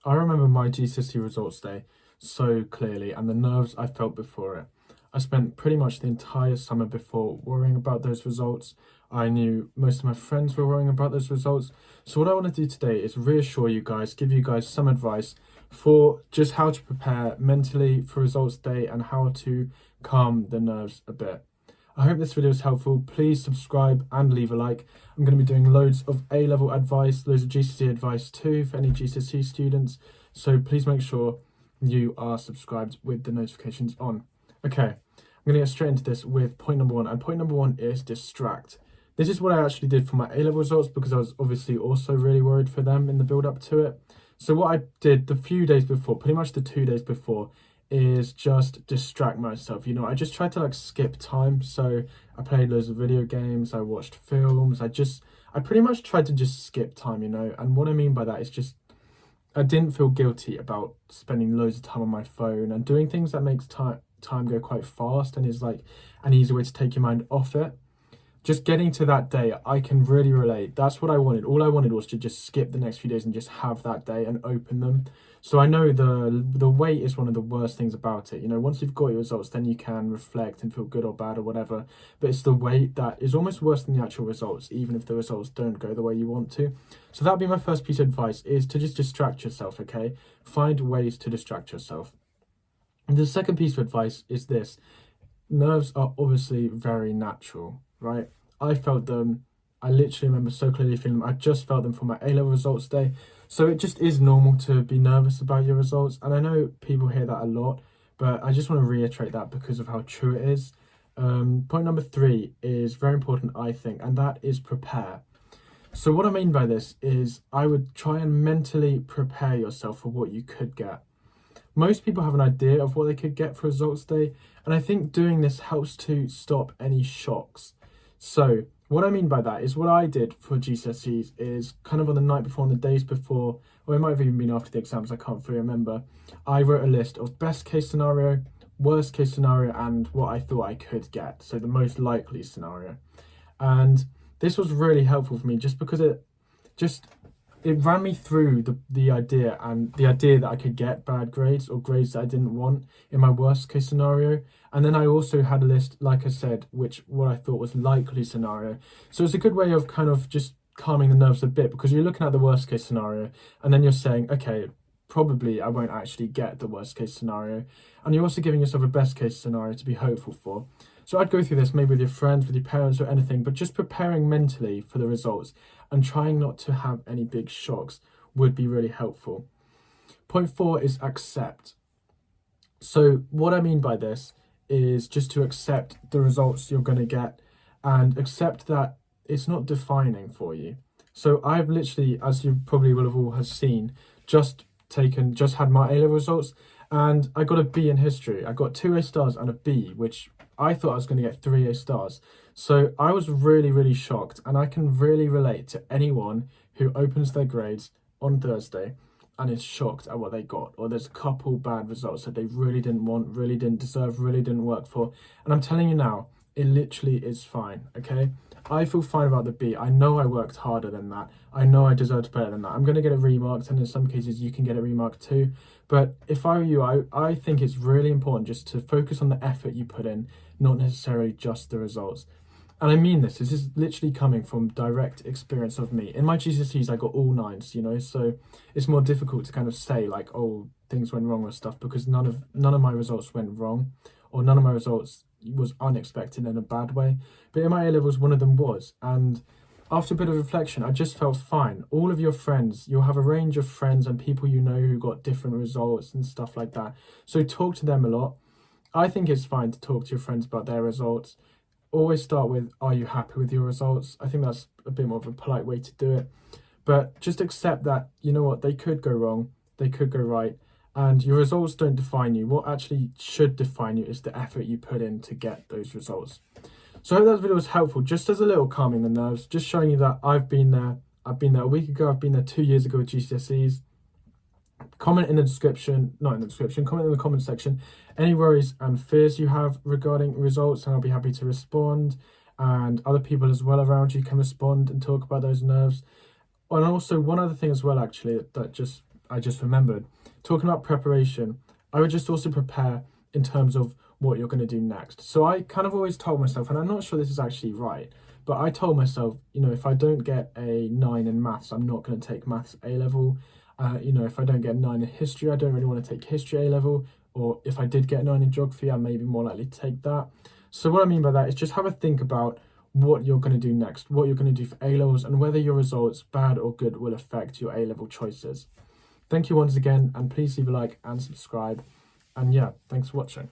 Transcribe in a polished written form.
I remember my GCSE results day so clearly and the nerves I felt before it. I spent pretty much the entire summer before worrying about those results. I knew most of my friends were worrying about those results. So, what I want to do today is reassure you guys, give you guys some advice for just how to prepare mentally for results day and how to calm the nerves a bit. I hope this video is helpful. Please subscribe and leave a like. I'm going to be doing loads of A-level advice, loads of GCSE advice too for any GCSE students. So please make sure you are subscribed with the notifications on. Okay, I'm going to get straight into this with point number one. And point number one is distract. This is what I actually did for my A-level results because I was obviously also really worried for them in the build up to it. So what I did the few days before, pretty much the 2 days before, is just distract myself. I just tried to skip time. So I played loads of video games, I watched films, I pretty much tried to just skip time, and what I mean by that is just I didn't feel guilty about spending loads of time on my phone and doing things that makes time go quite fast and is like an easy way to take your mind off it. Just getting to that day, I can really relate. That's what I wanted. All I wanted was to just skip the next few days and just have that day and open them. So I know the wait is one of the worst things about it. Once you've got your results, then you can reflect and feel good or bad or whatever. But it's the wait that is almost worse than the actual results, even if the results don't go the way you want to. So that'd be my first piece of advice, is to just distract yourself, okay? Find ways to distract yourself. And the second piece of advice is this. Nerves are obviously very natural, right? I felt them. I literally remember so clearly feeling them. I just felt them for my A-level results day. So it just is normal to be nervous about your results. And I know people hear that a lot, but I just want to reiterate that because of how true it is. Point number three is very important, I think, and that is prepare. So what I mean by this is I would try and mentally prepare yourself for what you could get. Most people have an idea of what they could get for results day, and I think doing this helps to stop any shocks. So what I mean by that is what I did for GCSEs is kind of on the night before, on the days before, or it might have even been after the exams, I can't fully remember. I wrote a list of best case scenario, worst case scenario, and what I thought I could get. So the most likely scenario. And this was really helpful for me just because it ran me through the idea that I could get bad grades or grades that I didn't want in my worst case scenario. And then I also had a list, like I said, what I thought was likely scenario. So it's a good way of kind of just calming the nerves a bit because you're looking at the worst case scenario and then you're saying, okay, probably I won't actually get the worst case scenario. And you're also giving yourself a best case scenario to be hopeful for. So I'd go through this maybe with your friends, with your parents or anything, but just preparing mentally for the results and trying not to have any big shocks would be really helpful. Point four is accept. So what I mean by this is just to accept the results you're going to get and accept that it's not defining for you. So I've literally, as you probably will have all have seen, just had my A-level results and I got a B in history. I got 2 A stars and a B, which I thought I was going to get 3 A stars. So I was really, really shocked, and I can really relate to anyone who opens their grades on Thursday and is shocked at what they got, or there's a couple bad results that they really didn't want, really didn't deserve, really didn't work for. And I'm telling you now, it literally is fine, okay? I feel fine about the B. I know I worked harder than that. I know I deserved better than that. I'm going to get it remarked, and in some cases you can get it remarked too. But if I were you, I think it's really important just to focus on the effort you put in, not necessarily just the results. And I mean this is literally coming from direct experience of me. In my GCSEs, I got all 9s, so it's more difficult to kind of say like, oh, things went wrong with stuff because none of my results went wrong, or none of my results was unexpected in a bad way. But in my A-levels, one of them was. And after a bit of reflection, I just felt fine. All of your friends, you'll have a range of friends and people who got different results and stuff like that. So talk to them a lot. I think it's fine to talk to your friends about their results. Always start with, are you happy with your results? I think that's a bit more of a polite way to do it. But just accept that, you know what, they could go wrong, they could go right, and your results don't define you. What actually should define you is the effort you put in to get those results. So I hope that video was helpful, just as a little calming the nerves, just showing you that I've been there. I've been there a week ago, I've been there 2 years ago with GCSEs. Comment in the description, not in the description, comment in the comment section any worries and fears you have regarding results, and I'll be happy to respond. And other people as well around you can respond and talk about those nerves. And also one other thing as well, actually, that just I just remembered. Talking about preparation, I would just also prepare in terms of what you're going to do next. So I kind of always told myself, and I'm not sure this is actually right, but I told myself, if I don't get a 9 in maths, I'm not going to take maths A level. If I don't get a 9 in history, I don't really want to take history A level. Or if I did get a 9 in geography, I may be more likely to take that. So what I mean by that is just have a think about what you're going to do next, what you're going to do for A levels, and whether your results, bad or good, will affect your A level choices. Thank you once again, and please leave a like and subscribe. And yeah, thanks for watching.